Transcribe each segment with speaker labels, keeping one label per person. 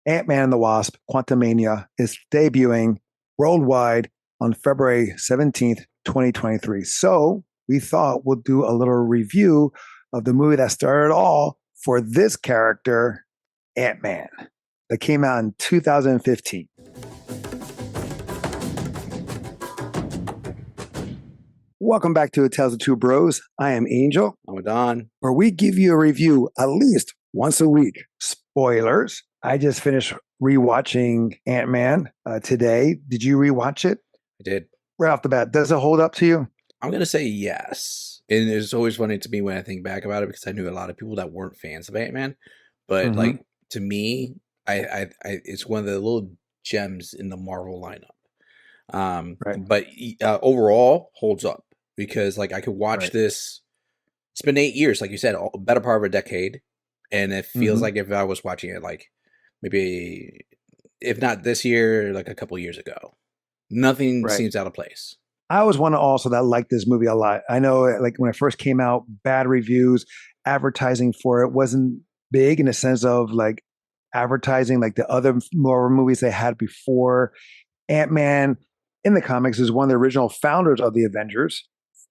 Speaker 1: Ant-Man and the Wasp, Quantumania, is debuting worldwide on February 17th, 2023. So we thought we'll do a little review of the movie that started it all for this character, Ant-Man, that came out in 2015. Welcome back to Tales of Two Bros. I am Angel,
Speaker 2: I'm Adan.
Speaker 1: where we give you a review at least once a week. Spoilers. I just finished rewatching Ant-Man today. Did you rewatch it?
Speaker 2: I did.
Speaker 1: Right off the bat, does it hold up to you?
Speaker 2: I'm going to say yes. And it's always funny to me when I think back about it because I knew a lot of people that weren't fans of Ant-Man. But like to me, I it's one of the little gems in the Marvel lineup.
Speaker 1: Right.
Speaker 2: But overall holds up because like I could watch
Speaker 1: Right.
Speaker 2: this. It's been 8 years, like you said, a better part of a decade. And it feels like if I was watching it like maybe if not this year, like a couple years ago. Nothing
Speaker 1: Right.
Speaker 2: seems out of place.
Speaker 1: I was one also that liked this movie a lot. I know, like when it first came out, bad reviews, advertising for it wasn't big in the sense of like advertising like the other Marvel movies they had before. Ant-Man in the comics is one of the original founders of the Avengers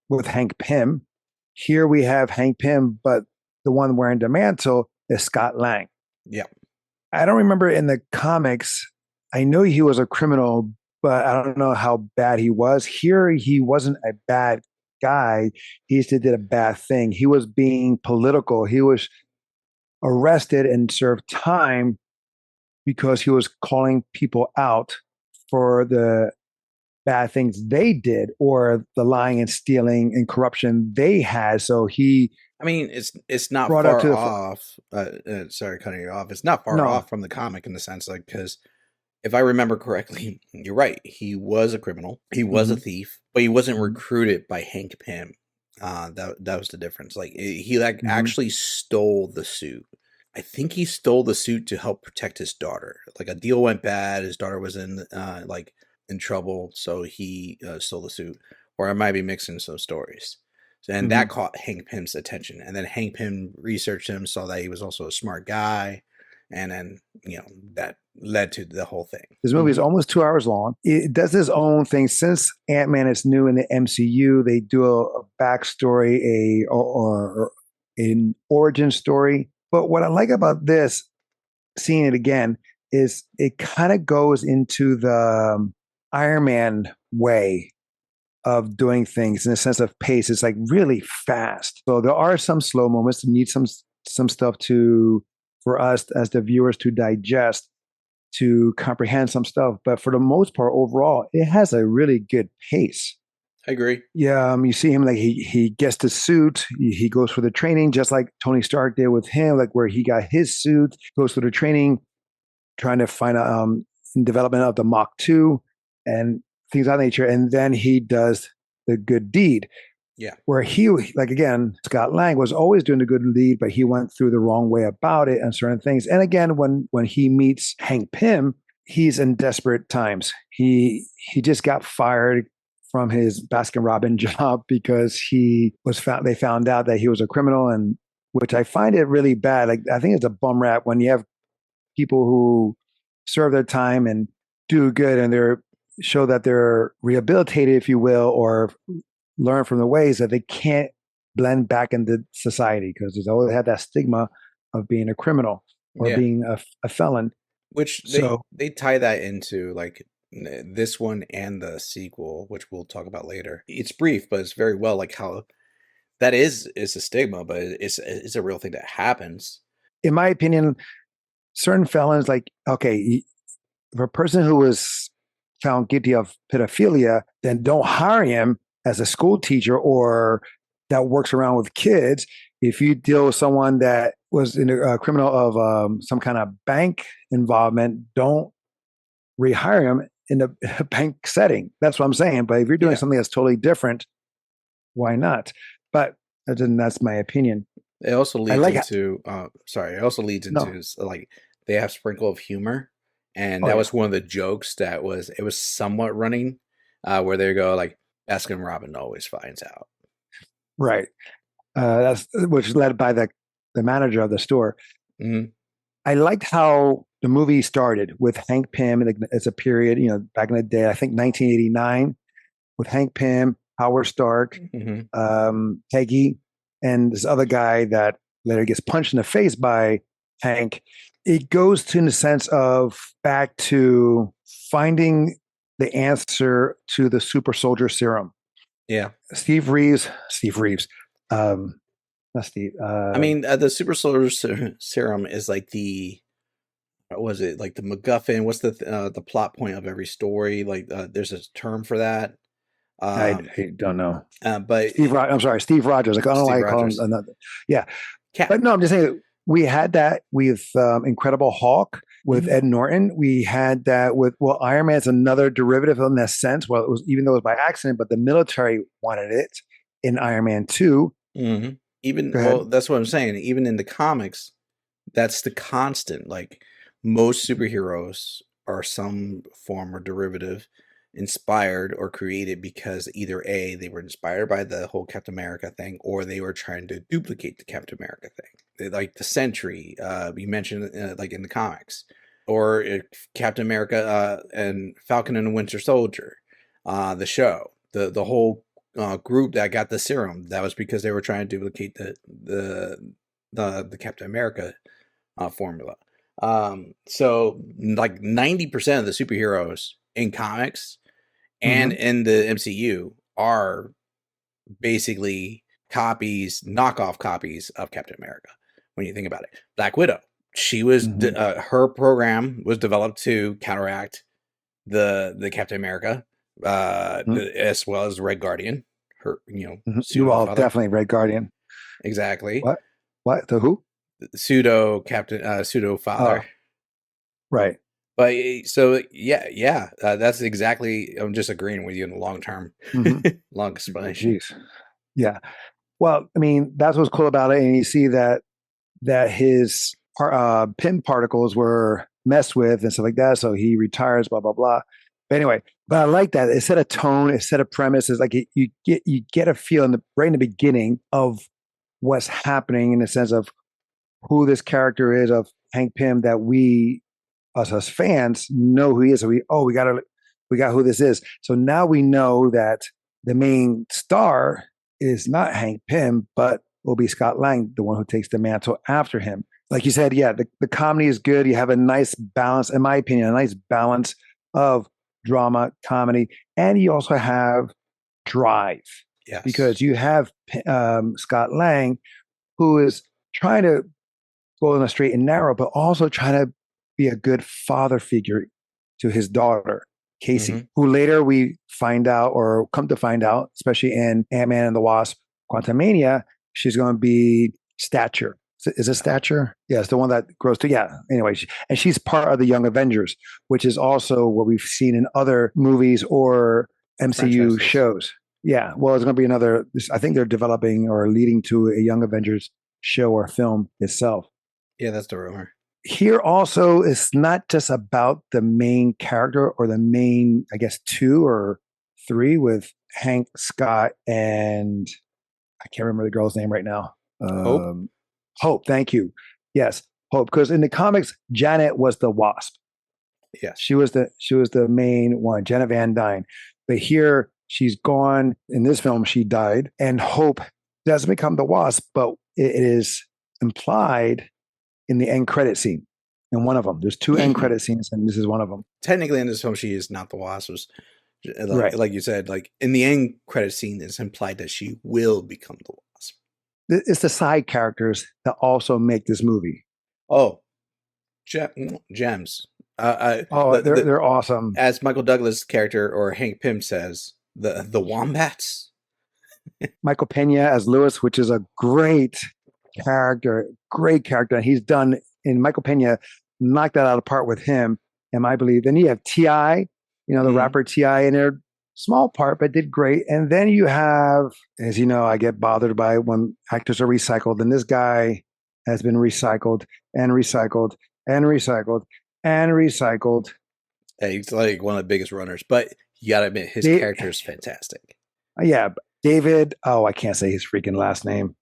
Speaker 1: with Hank Pym. Here we have Hank Pym, but the one wearing the mantle is Scott Lang.
Speaker 2: Yeah.
Speaker 1: I don't remember in the comics. I know he was a criminal, but I don't know how bad he was. Here, he wasn't a bad guy. He just did a bad thing. He was being political. He was arrested and served time because he was calling people out for the bad things they did or the lying and stealing and corruption they had. So he,
Speaker 2: I mean, it's not
Speaker 1: brought
Speaker 2: far
Speaker 1: up to the
Speaker 2: off. Sorry, cutting you off. It's not far
Speaker 1: no,
Speaker 2: off from the comic in the sense, like, because if I remember correctly, you're right. He was a criminal. He was a thief, but he wasn't recruited by Hank Pym. That was the difference. Like he like actually stole the suit. I think he stole the suit to help protect his daughter. Like a deal went bad. His daughter was in like in trouble, so he stole the suit. Or I might be mixing some stories. And that caught Hank Pym's attention. And then Hank Pym researched him, saw that he was also a smart guy. And then, that led to the whole thing.
Speaker 1: This movie is almost 2 hours long. It does its own thing. Since Ant-Man is new in the MCU, they do a backstory, or an origin story. But what I like about this, seeing it again, is it kind of goes into the Iron Man way of doing things in a sense of pace. It's like really fast. So there are some slow moments that need some stuff for us as the viewers to digest, to comprehend some stuff. But for the most part, overall, it has a really good pace.
Speaker 2: I agree.
Speaker 1: Yeah, you see him like he gets the suit. He goes for the training, just like Tony Stark did with him, like where he got his suit, goes through the training, trying to find out development of the Mach 2 and things of that nature. And then he does the good deed.
Speaker 2: Yeah.
Speaker 1: Where he, like again, Scott Lang was always doing the good deed, but he went through the wrong way about it and certain things. And again, when he meets Hank Pym, he's in desperate times. He just got fired from his Baskin-Robbins job because they found out that he was a criminal, and which I find it really bad. Like I think it's a bum rap when you have people who serve their time and do good and show that they're rehabilitated, if you will, or learn from the ways that they can't blend back into society because there's always had that stigma of being a criminal or being a felon.
Speaker 2: Which they tie that into like this one and the sequel, which we'll talk about later. It's brief, but it's very well like how that is a stigma, but it's a real thing that happens.
Speaker 1: In my opinion, certain felons, like, okay, if a person who was found guilty of pedophilia, then don't hire him as a school teacher or that works around with kids. If you deal with someone that was in a criminal of some kind of bank involvement, don't rehire him in a bank setting. That's what I'm saying. But if you're doing something that's totally different, why not? But that's my opinion.
Speaker 2: It also leads into like they have sprinkle of humor. And that was one of the jokes it was somewhat running where they go like, Baskin Robin always finds out.
Speaker 1: Right. That's which is led by the manager of the store. I liked how the movie started with Hank Pym. It's a period, back in the day, I think 1989, with Hank Pym, Howard Stark,
Speaker 2: Mm-hmm.
Speaker 1: Peggy, and this other guy that later gets punched in the face by Hank. It goes to, in the sense of, back to finding the answer to the super soldier serum.
Speaker 2: Yeah.
Speaker 1: Steve Reeves, not Steve.
Speaker 2: I mean, the super soldier serum is like the, what was it, like the MacGuffin? What's the plot point of every story? Like, there's a term for that.
Speaker 1: I don't know.
Speaker 2: But
Speaker 1: I'm sorry, Steve Rogers. Like, I don't know why
Speaker 2: Steve
Speaker 1: I call him
Speaker 2: Rogers.
Speaker 1: another. Yeah,
Speaker 2: Cap.
Speaker 1: but no, I'm just saying we had that with Incredible Hulk with Ed Norton. We had that with, well, Iron Man's another derivative in that sense. Well, it was, even though it was by accident, but the military wanted it in Iron Man 2.
Speaker 2: Mm-hmm. Even,
Speaker 1: Go
Speaker 2: well,
Speaker 1: ahead.
Speaker 2: that's what I'm saying. Even in the comics, that's the constant. Like, most superheroes are some form or derivative inspired or created because either A, they were inspired by the whole Captain America thing, or they were trying to duplicate the Captain America thing. Like the Sentry, you mentioned, like in the comics, or Captain America and Falcon and the Winter Soldier, the show, the whole group that got the serum. That was because they were trying to duplicate the Captain America formula. So like 90% of the superheroes in comics and
Speaker 1: Mm-hmm.
Speaker 2: in the MCU are basically knockoff copies of Captain America. When you think about it, Black Widow, she was
Speaker 1: Mm-hmm.
Speaker 2: her program was developed to counteract the Captain America, as well as Red Guardian, her
Speaker 1: Mm-hmm.
Speaker 2: pseudo
Speaker 1: Well,
Speaker 2: father.
Speaker 1: definitely Red Guardian.
Speaker 2: Exactly,
Speaker 1: What? What? The who?
Speaker 2: pseudo captain, pseudo
Speaker 1: Oh,
Speaker 2: father.
Speaker 1: right.
Speaker 2: But so yeah, that's exactly. I'm just agreeing with you in the long term,
Speaker 1: Mm-hmm.
Speaker 2: long explanation.
Speaker 1: Jeez. Yeah. Well, I mean, that's what's cool about it, and you see that his pin particles were messed with and stuff like that. So he retires, blah blah blah. But anyway, but I like that it set a tone, it set a premise. It's like you get a feel right in the beginning of what's happening, in the sense of who this character is of Hank Pym, that we, us as fans, know who he is. So we got who this is. So now we know that the main star is not Hank Pym, but will be Scott Lang, the one who takes the mantle after him. Like you said, yeah, the comedy is good. You have a nice balance, in my opinion, a nice balance of drama, comedy, and you also have drive,
Speaker 2: Yes.
Speaker 1: because you have Scott Lang, who is trying to go in a straight and narrow, but also trying to be a good father figure to his daughter,
Speaker 2: Mm-hmm.
Speaker 1: Casey, who later we find out, or come to find out, especially in Ant-Man and the Wasp, Quantumania, she's going to be Stature. Is it Stature? Yeah, it's the one that grows to, yeah. Anyway, and she's part of the Young Avengers, which is also what we've seen in other movies or MCU
Speaker 2: Franchises.
Speaker 1: shows. Yeah, well, it's going to be another, I think they're developing or leading to a Young Avengers show or film itself.
Speaker 2: Yeah, that's the rumor.
Speaker 1: Here also, it's not just about the main character, or the main, I guess, two or three, with Hank, Scott, and I can't remember the girl's name right now.
Speaker 2: Hope.
Speaker 1: Hope, thank you. Yes, Hope, because in the comics, Janet was the Wasp.
Speaker 2: Yes.
Speaker 1: She was the main one, Janet Van Dyne. But here she's gone. In this film, she died, and Hope doesn't become the Wasp, but it is implied in the end credit scene. In one of them, there's two end credit scenes, and this is one of them.
Speaker 2: Technically, in this film, she is not the Wasp.
Speaker 1: Right.
Speaker 2: Like you said, like in the end credit scene, it's implied that she will become the Wasp.
Speaker 1: It's the side characters that also make this movie.
Speaker 2: Oh, gems.
Speaker 1: Oh, they're awesome.
Speaker 2: As Michael Douglas' character or Hank Pym says, the wombats.
Speaker 1: Michael Pena as Lewis, which is a great character, and he's done, in Michael Pena knocked that out of the park with him, and I believe. Then you have Ti, the rapper Ti, in there, small part but did great. And then you have, as you know, I get bothered by when actors are recycled, and this guy has been recycled and recycled and recycled and recycled.
Speaker 2: Hey, he's like one of the biggest runners, but you gotta admit his character is fantastic.
Speaker 1: Yeah, David. Oh, I can't say his freaking last name.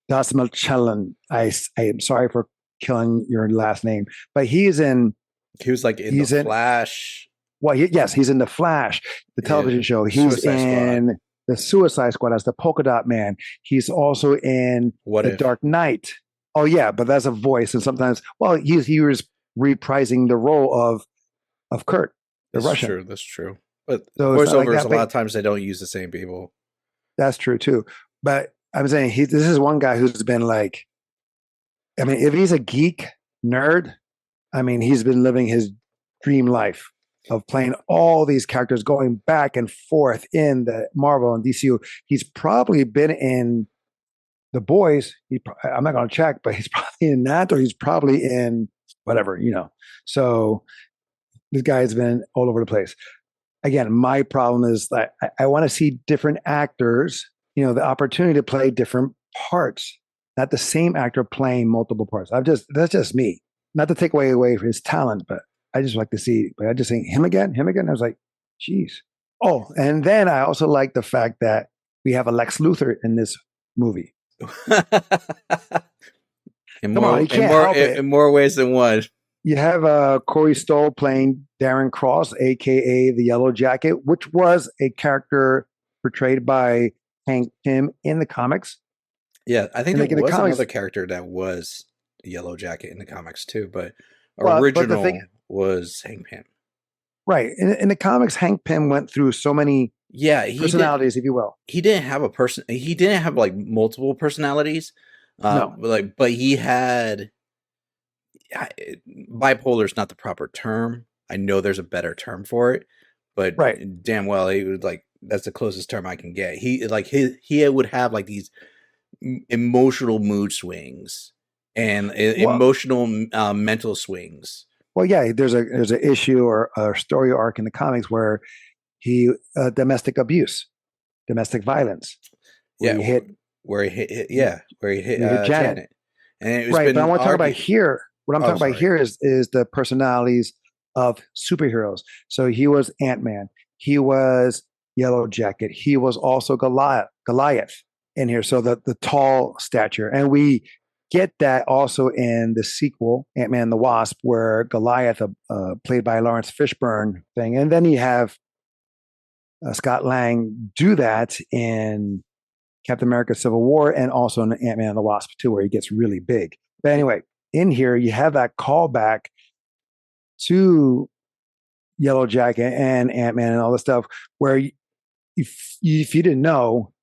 Speaker 1: Dasmalchellan. I am sorry for killing your last name. But he's in.
Speaker 2: He was like in the
Speaker 1: He's in.
Speaker 2: Flash.
Speaker 1: Well, yes, he's in the Flash, the television show. He's
Speaker 2: Suicide Squad.
Speaker 1: in the Suicide Squad as the Polka Dot Man. He's also in
Speaker 2: What
Speaker 1: the
Speaker 2: if?
Speaker 1: Dark Knight. Oh yeah, but that's a voice, and sometimes, well, he was reprising the role of Kurt, the
Speaker 2: That's
Speaker 1: Russian.
Speaker 2: true. That's true. But
Speaker 1: So it's not like
Speaker 2: voiceovers,
Speaker 1: that,
Speaker 2: a lot of times they don't use the same people.
Speaker 1: that's true too. But I'm saying this is one guy who's been like, I mean, if he's a geek nerd, I mean, he's been living his dream life of playing all these characters, going back and forth in the Marvel and DCU. He's probably been in The Boys. I'm not going to check, but he's probably in that, or he's probably in whatever, So this guy's been all over the place. Again, my problem is that I want to see different actors, the opportunity to play different parts, not the same actor playing multiple parts. That's just me. Not to take away from his talent, but I just like to see. But I just think him again. I was like, geez. Oh, and then I also like the fact that we have a Lex Luthor in this movie.
Speaker 2: in more ways than one.
Speaker 1: You have Corey Stoll playing Darren Cross, aka the Yellow Jacket, which was a character portrayed by Hank Pym in the comics.
Speaker 2: Yeah, I think there was another character that was Yellow Jacket in the comics too, but original was Hank Pym.
Speaker 1: Right. In the comics, Hank Pym went through so many personalities, if you will.
Speaker 2: He didn't have he didn't have like multiple personalities.
Speaker 1: No.
Speaker 2: But he had bipolar is not the proper term. I know there's a better term for it, but damn well he was like, that's the closest term I can get. He would have like these emotional mood swings and emotional mental swings.
Speaker 1: Well, yeah, there's an issue or a story arc in the comics where he domestic abuse, domestic violence.
Speaker 2: Where he hit Janet.
Speaker 1: And it was but I want to talk about here. What I'm talking about here is the personalities of superheroes. So he was Ant-Man. He was Yellow Jacket. He was also Goliath in here. So the tall stature. And we get that also in the sequel, Ant-Man and the Wasp, where Goliath, played by Lawrence Fishburne thing. And then you have Scott Lang do that in Captain America Civil War and also in Ant-Man and the Wasp too, where he gets really big. But anyway, in here, you have that callback to Yellow Jacket and Ant-Man and all this stuff where if you didn't know,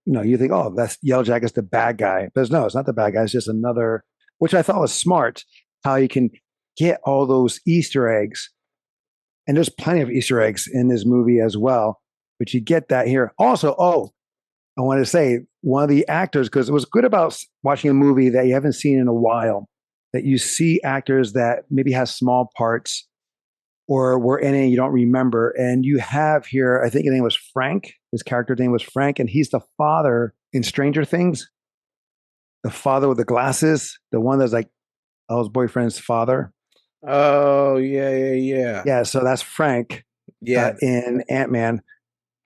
Speaker 1: you think, oh, that's Yellow Jacket's the bad guy. But no, it's not the bad guy. It's just another, which I thought was smart, how you can get all those Easter eggs. And there's plenty of Easter eggs in this movie as well. But you get that here. Also, I want to say one of the actors, because it was good about watching a movie that you haven't seen in a while, that you see actors that maybe have small parts or were in it and you don't remember. And you have here, I think his name was Frank. His character name was Frank, and he's the father in Stranger Things. The father with the glasses, the one that's like Elle's boyfriend's father.
Speaker 2: Oh, yeah.
Speaker 1: Yeah, so that's Frank.
Speaker 2: Yeah.
Speaker 1: In Ant-Man.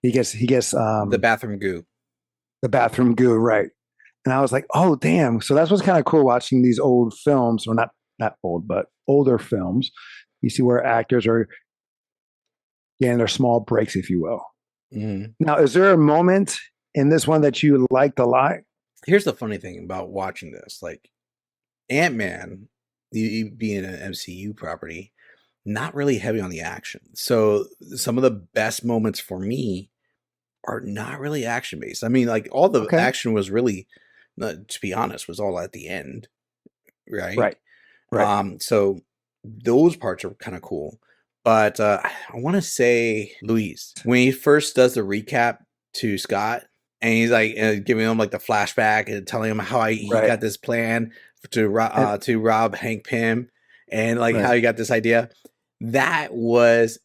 Speaker 1: He gets
Speaker 2: the bathroom goo.
Speaker 1: The bathroom goo, right. And I was like, oh, damn. So that's what's kind of cool watching these old films, or not old, but older films. You see where actors are getting their small breaks, if you will.
Speaker 2: Mm-hmm.
Speaker 1: Now, is there a moment in this one that you liked a lot?
Speaker 2: Here's the funny thing about watching this. Like, Ant-Man, being an MCU property, not really heavy on the action. So some of the best moments for me are not really action based. I mean, like all the action was really, to be honest, was all at the end, right? Right. So those parts are kind of cool. But I want to say Luis, when he first does the recap to Scott, and he's like giving him like the flashback and telling him how he got this plan to rob Hank Pym, and like how he got this idea. That was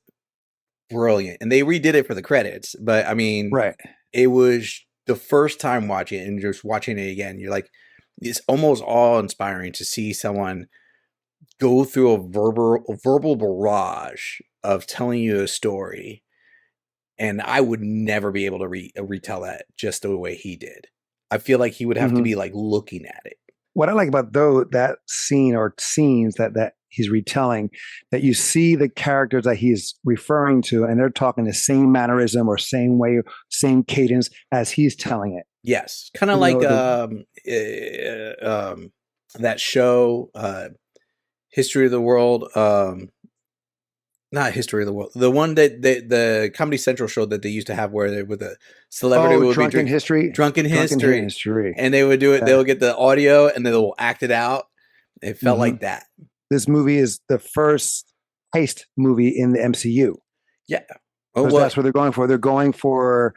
Speaker 2: brilliant, and they redid it for the credits. But I mean, it was the first time watching it, and just watching it again, you're like, it's almost awe-inspiring to see someone go through a verbal barrage of telling you a story, and I would never be able to retell that just the way he did. I feel like he would have to be like looking at it.
Speaker 1: what I like about that scene or scenes that he's retelling, that you see the characters that he's referring to, and they're talking the same mannerism or same way, same cadence as he's telling it.
Speaker 2: Yes, kind of
Speaker 1: You
Speaker 2: like
Speaker 1: know,
Speaker 2: that show, History of the World. Not History of the World. The one that the Comedy Central show that they used to have where they with a celebrity would be
Speaker 1: Drunken History.
Speaker 2: Drunken History,
Speaker 1: History.
Speaker 2: and they would do it.
Speaker 1: Yeah.
Speaker 2: They'll get the audio and they will act it out. It felt like that.
Speaker 1: This movie is the first heist movie in the MCU.
Speaker 2: Yeah.
Speaker 1: Because that's what they're going for. They're going for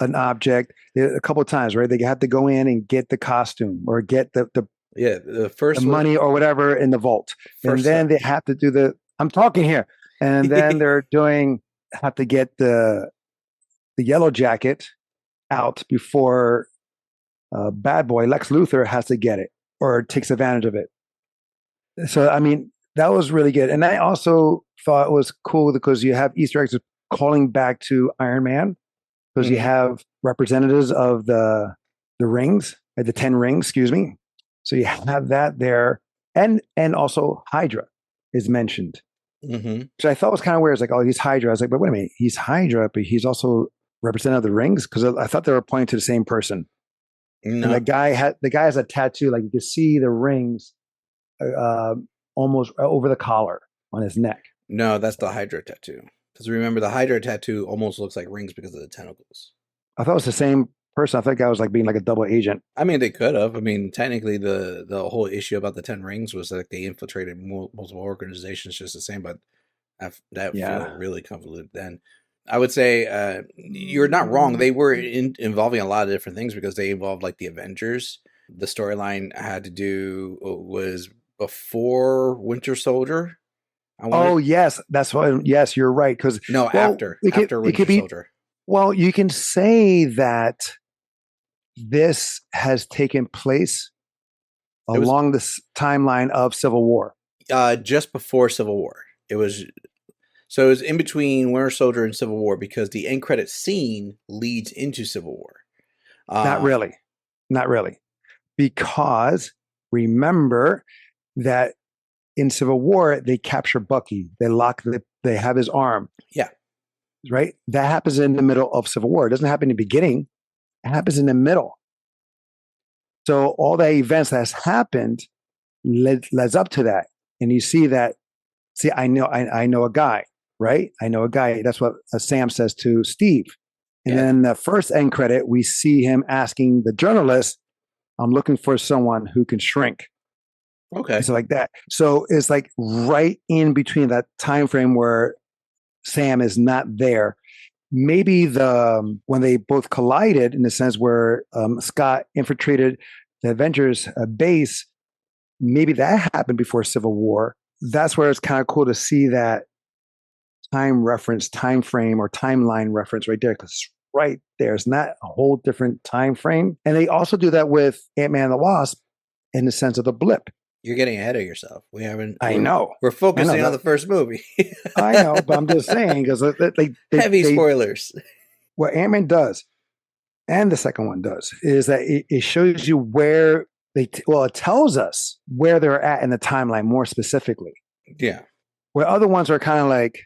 Speaker 1: an object a couple of times, right? They have to go in and get the costume or get the
Speaker 2: first
Speaker 1: money or whatever in the vault. And then they have to do I'm talking here. And then they're have to get the Yellow Jacket out before bad boy Lex Luthor has to get it or takes advantage of it. So, I mean, that was really good. And I also thought it was cool because you have Easter eggs calling back to Iron Man, because you have representatives of the rings, the 10 rings, excuse me. So you have that there. And also Hydra is mentioned, which I thought was kind of weird. It's like, oh, he's Hydra. I was like, but wait a minute, he's Hydra, but he's also representative of the rings, because I thought they were pointing to the same person. No. And the guy has a tattoo, like you can see the rings almost over the collar on his neck.
Speaker 2: No, that's the Hydra tattoo. Because remember, the Hydra tattoo almost looks like rings because of the tentacles. I
Speaker 1: thought it was the same person. I thought the guy was like being like a double agent.
Speaker 2: I mean, they could have. I mean, technically, the whole issue about the 10 rings was that they infiltrated multiple organizations just the same, but that felt really convoluted then. I would say you're not wrong. They were involving a lot of different things because they involved like the Avengers. The storyline had to do was before Winter Soldier.
Speaker 1: Yes, that's what. Yes, you're right. Because
Speaker 2: after Winter Soldier.
Speaker 1: Well, you can say that this has taken place along this timeline of Civil War.
Speaker 2: Just before Civil War, it was in between Winter Soldier and Civil War, because the end credit scene leads into Civil War.
Speaker 1: Not really, because remember that in Civil War they capture Bucky. They have his arm.
Speaker 2: Yeah.
Speaker 1: Right? That happens in the middle of Civil War. It doesn't happen in the beginning. It happens in the middle. So all the events that has happened leads up to that. And you see that, I know a guy, right? I know a guy. That's what Sam says to Steve. And then the first end credit, we see him asking the journalist, I'm looking for someone who can shrink.
Speaker 2: Okay.
Speaker 1: So like that. So it's like right in between that time frame where Sam is not there. Maybe when they both collided, in the sense where Scott infiltrated the Avengers base, maybe that happened before Civil War. That's where it's kind of cool to see that time frame or timeline reference right there, because right there, it's not a whole different time frame. And they also do that with Ant-Man and the Wasp in the sense of the blip.
Speaker 2: You're getting ahead of yourself.
Speaker 1: I know.
Speaker 2: We're focusing on the first movie.
Speaker 1: I know, but I'm just saying, because
Speaker 2: heavy spoilers.
Speaker 1: What Ant-Man does, and the second one does, is that it shows you where it tells us where they're at in the timeline more specifically.
Speaker 2: Yeah.
Speaker 1: Where other ones are kind of like,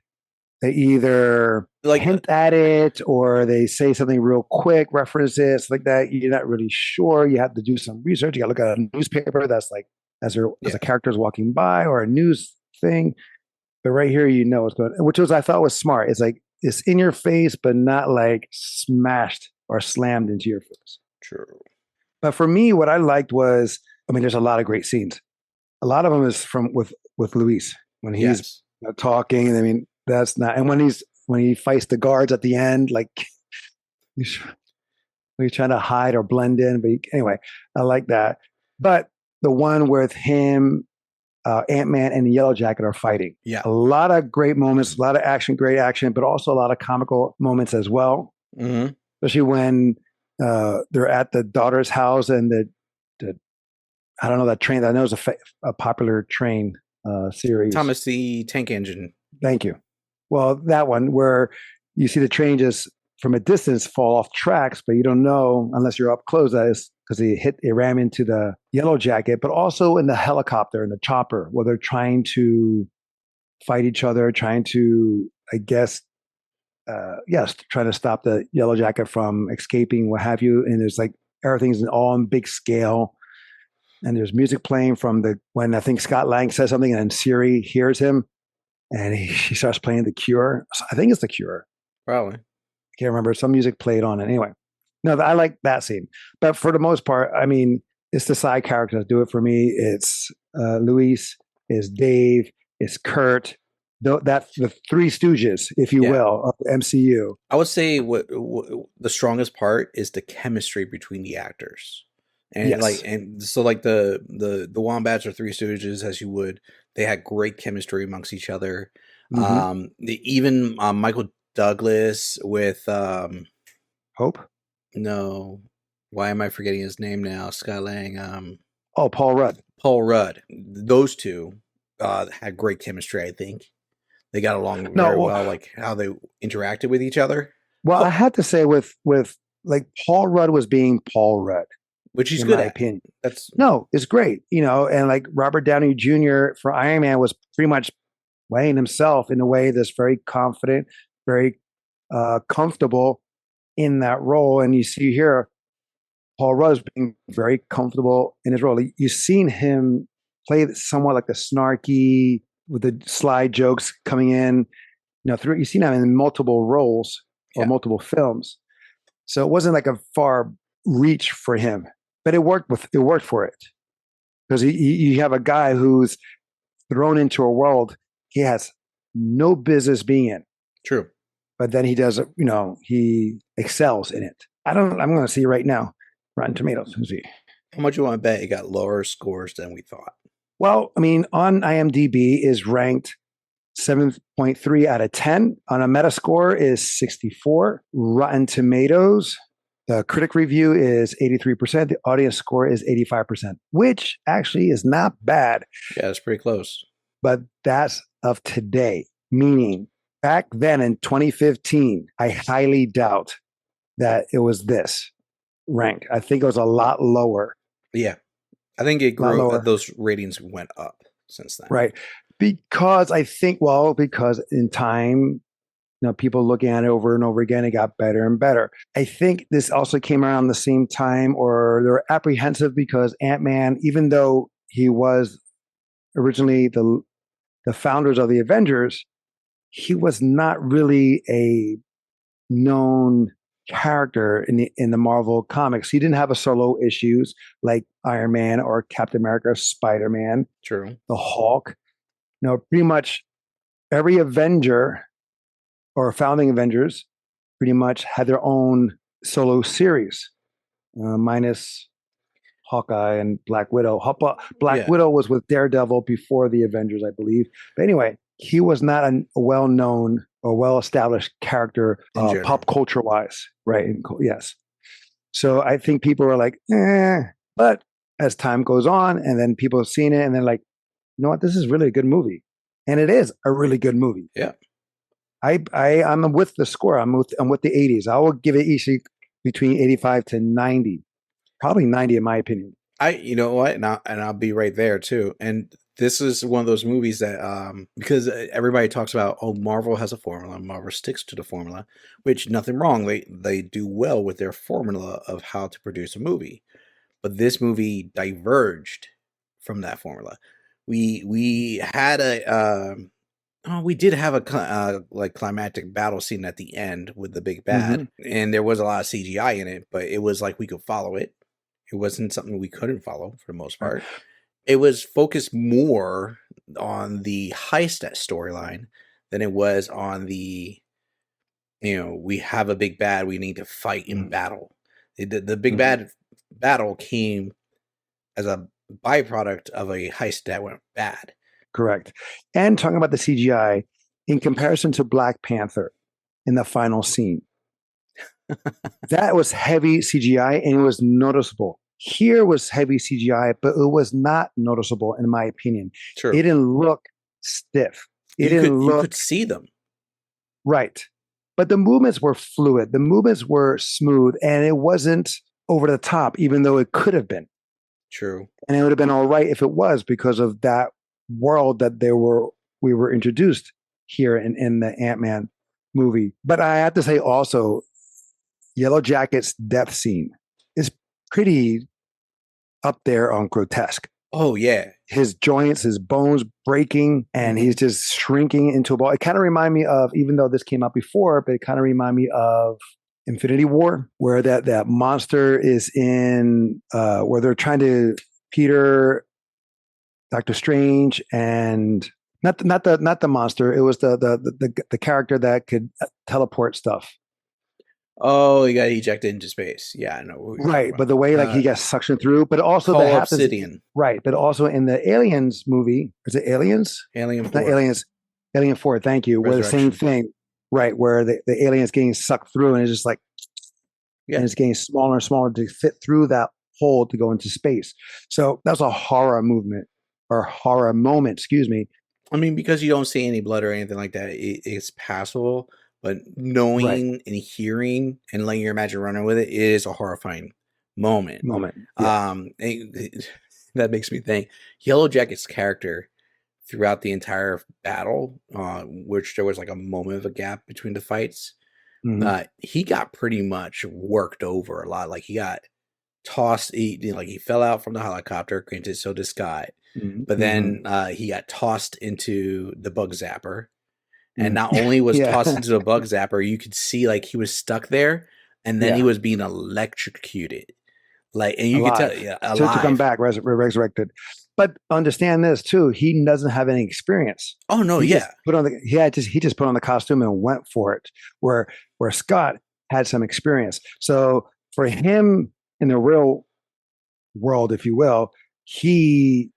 Speaker 1: they either hint at it or they say something real quick, reference it, like that. You're not really sure. You have to do some research. You got to look at a newspaper that's like, as a character is walking by, or a news thing. But right here, what's going on, which I thought was smart. It's like, it's in your face, but not like smashed or slammed into your face.
Speaker 2: True.
Speaker 1: But for me, what I liked was, there's a lot of great scenes. A lot of them is with Luis when he's talking. And that's not, and when he fights the guards at the end, like he's trying to hide or blend in. But anyway, I like that. But the one with him, Ant-Man and the Yellow Jacket are fighting.
Speaker 2: Yeah.
Speaker 1: A lot of great moments, a lot of action, great action, but also a lot of comical moments as well.
Speaker 2: Mm-hmm.
Speaker 1: Especially when they're at the daughter's house and the I don't know, that train. I know it's a popular train series.
Speaker 2: Thomas the Tank Engine.
Speaker 1: Thank you. Well, that one where you see the train just from a distance fall off tracks, but you don't know unless you're up close that it's because he ran into the Yellow Jacket, but also in the helicopter and the chopper where they're trying to fight each other, trying to, I guess, yes, trying to stop the Yellow Jacket from escaping, what have you. And there's like everything's all on big scale. And there's music playing from when I think Scott Lang says something and then Siri hears him and he starts playing The Cure. I think it's The Cure.
Speaker 2: Probably.
Speaker 1: I can't remember. Some music played on it. Anyway, no, I like that scene. But for the most part, I mean, it's the side characters that do it for me. It's Luis, it's Dave, it's Kurt. That's the Three Stooges, if you will, of the MCU.
Speaker 2: I would say what the strongest part is the chemistry between the actors. And
Speaker 1: yes.
Speaker 2: so the Wombats or Three Stooges, as you would, they had great chemistry amongst each other. Mm-hmm. Even Michael Douglas with
Speaker 1: Hope.
Speaker 2: No, why am I forgetting his name now? Scott Lang.
Speaker 1: Paul Rudd.
Speaker 2: Paul Rudd. Those two had great chemistry. I think they got along very well. Like how they interacted with each other.
Speaker 1: Well, I had to say with like Paul Rudd was being Paul Rudd.
Speaker 2: Which he's good at.
Speaker 1: Opinion. It's great, and like Robert Downey Jr. for Iron Man was pretty much playing himself in a way that's very confident, very comfortable in that role. And you see here, Paul Rudd is being very comfortable in his role. You've seen him play somewhat like the snarky with the sly jokes coming in. You've seen him in multiple roles or multiple films, so it wasn't like a far reach for him. But it worked for it because you have a guy who's thrown into a world he has no business being in.
Speaker 2: True.
Speaker 1: But then he does, he excels in it. I'm going to see right now, Rotten Tomatoes. Let's see.
Speaker 2: How much you want to bet it got lower scores than we thought?
Speaker 1: Well, I mean, on IMDb is ranked 7.3 out of 10. On a Metascore is 64. Rotten Tomatoes, the critic review is 83%. The audience score is 85%, which actually is not bad.
Speaker 2: Yeah, it's pretty close.
Speaker 1: But that's of today, meaning back then in 2015, I highly doubt that it was this rank. I think it was a lot lower.
Speaker 2: Yeah. I think it grew. Those ratings went up since then.
Speaker 1: Right. Because in time, people looking at it over and over again, it got better and better. I think this also came around the same time, or they were apprehensive because Ant-Man, even though he was originally the founders of the Avengers, he was not really a known character in the Marvel comics. He didn't have a solo issues like Iron Man or Captain America, Spider-Man,
Speaker 2: True,
Speaker 1: the Hulk. Pretty much every Avenger or founding Avengers pretty much had their own solo series, minus Hawkeye and Black Widow. Black Widow was with Daredevil before the Avengers, I believe. But anyway, he was not a well-known or well-established character pop culture-wise, right? Yes. So I think people are like, but as time goes on and then people have seen it and they're like, you know what, this is really a good movie. And it is a really good movie.
Speaker 2: Yeah.
Speaker 1: I'm with the score. I'm with the 80s. I will give it easily between 85 to 90. Probably 90 in my opinion.
Speaker 2: You know what? And I'll be right there too. And this is one of those movies that because everybody talks about, Marvel has a formula, Marvel sticks to the formula, which nothing wrong. They do well with their formula of how to produce a movie. But this movie diverged from that formula. We had we did have a climactic battle scene at the end with the big bad, and there was a lot of CGI in it, but it was like we could follow it. It wasn't something we couldn't follow for the most part. It was focused more on the heist storyline than it was on the, we have a big bad, we need to fight in battle. The big bad battle came as a byproduct of a heist that went bad.
Speaker 1: Correct. And talking about the CGI, in comparison to Black Panther in the final scene, that was heavy CGI and it was noticeable. Here was heavy CGI, but it was not noticeable in my opinion.
Speaker 2: True.
Speaker 1: It didn't look stiff. You could
Speaker 2: see them.
Speaker 1: Right. But the movements were fluid. The movements were smooth and it wasn't over the top, even though it could have been.
Speaker 2: True.
Speaker 1: And it would have been all right if it was, because of that world that we were introduced here in the Ant-Man movie. But I have to say also, Yellow Jacket's death scene is pretty up there on grotesque.
Speaker 2: Oh yeah.
Speaker 1: His joints, his bones breaking, and he's just shrinking into a ball. It kind of reminded me of, even though this came out before, but it kind of reminded me of Infinity War, where that monster is in, where they're trying to, Peter, Doctor Strange, and not the monster. It was the character that could teleport stuff.
Speaker 2: Oh, he got ejected into space. Yeah, I know.
Speaker 1: Right, but the way like he gets suctioned through, but also
Speaker 2: Call
Speaker 1: that happens.
Speaker 2: Obsidian.
Speaker 1: Right, but also in the Aliens movie, is it Aliens?
Speaker 2: Alien 4.
Speaker 1: Not Aliens. Alien 4. Thank you. Where the same thing, right? Where the aliens getting sucked through, and it's just like, and it's getting smaller and smaller to fit through that hole to go into space. So that's a horror movement or horror moment. Excuse me.
Speaker 2: I mean, because you don't see any blood or anything like that, it's passable. But knowing and hearing and letting your imagination run with it is a horrifying moment.
Speaker 1: Yeah.
Speaker 2: That makes me think Yellow Jacket's character throughout the entire battle, which there was like a moment of a gap between the fights. He got pretty much worked over a lot. Like he got tossed. He fell out from the helicopter. Granted, so did Scott. But then he got tossed into the bug zapper. And not only was tossed into the bug zapper, you could see like he was stuck there, and then he was being electrocuted. Like, and you could tell, alive.
Speaker 1: To come back, resurrected. But understand this too: he doesn't have any experience.
Speaker 2: Oh no,
Speaker 1: he just put on the costume and went for it. Where Scott had some experience. So for him in the real world, if you will, he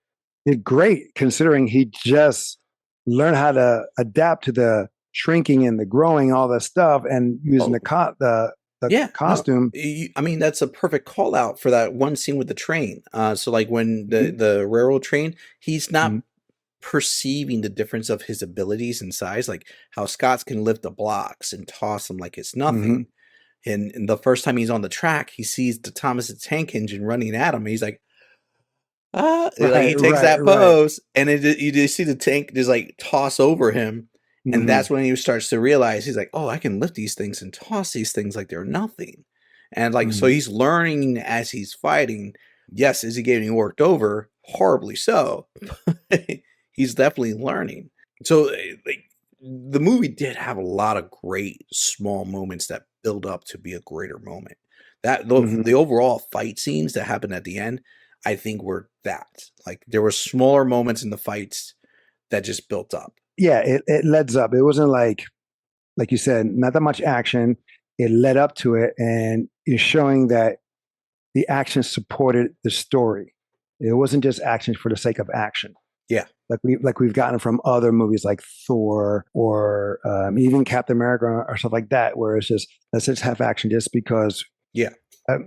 Speaker 1: did great considering he just learn how to adapt to the shrinking and the growing, all that stuff, and using the costume.
Speaker 2: No, I mean, that's a perfect call out for that one scene with the train. So like when the railroad train, he's not perceiving the difference of his abilities and size, like how Scott's can lift the blocks and toss them like it's nothing. And the first time he's on the track, he sees the Thomas the Tank Engine running at him. And he's like, he takes that pose, and you just see the tank just like toss over him, and that's when he starts to realize he's like, "Oh, I can lift these things and toss these things like they're nothing," and like so he's learning as he's fighting. Yes, is he getting worked over? Horribly so. He's definitely learning. So, like, the movie did have a lot of great small moments that build up to be a greater moment. That the overall fight scenes that happen at the end, I think were that. Like there were smaller moments in the fights that just built up.
Speaker 1: Yeah, it led up. It wasn't like you said, not that much action. It led up to it, and it's showing that the action supported the story. It wasn't just action for the sake of action.
Speaker 2: Yeah,
Speaker 1: like we've gotten from other movies like Thor or even Captain America or stuff like that, where it's just let's just have action just because.
Speaker 2: Yeah,
Speaker 1: I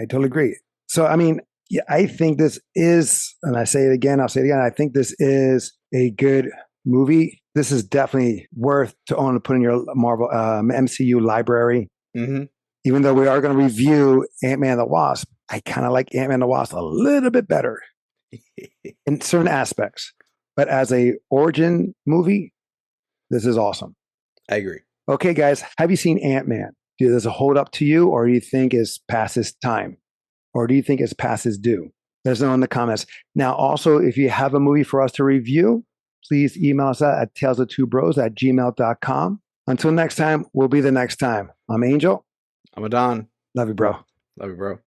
Speaker 1: totally agree. So I mean. Yeah, I think this is, and I say it again, I'll say it again. I think this is a good movie. This is definitely worth to own and put in your Marvel MCU library. Even though we are going to review Ant-Man and the Wasp, I kind of like Ant-Man and the Wasp a little bit better in certain aspects. But as a origin movie, this is awesome.
Speaker 2: I agree.
Speaker 1: Okay, guys, have you seen Ant-Man? Does it hold up to you, or do you think it's past its time? Or do you think it's past its due? Let us know in the comments. Now, also, if you have a movie for us to review, please email us at talesoftvbros@gmail.com. Until next time, we'll be the next time. I'm Angel.
Speaker 2: I'm Adan.
Speaker 1: Love you, bro.
Speaker 2: Love you, bro.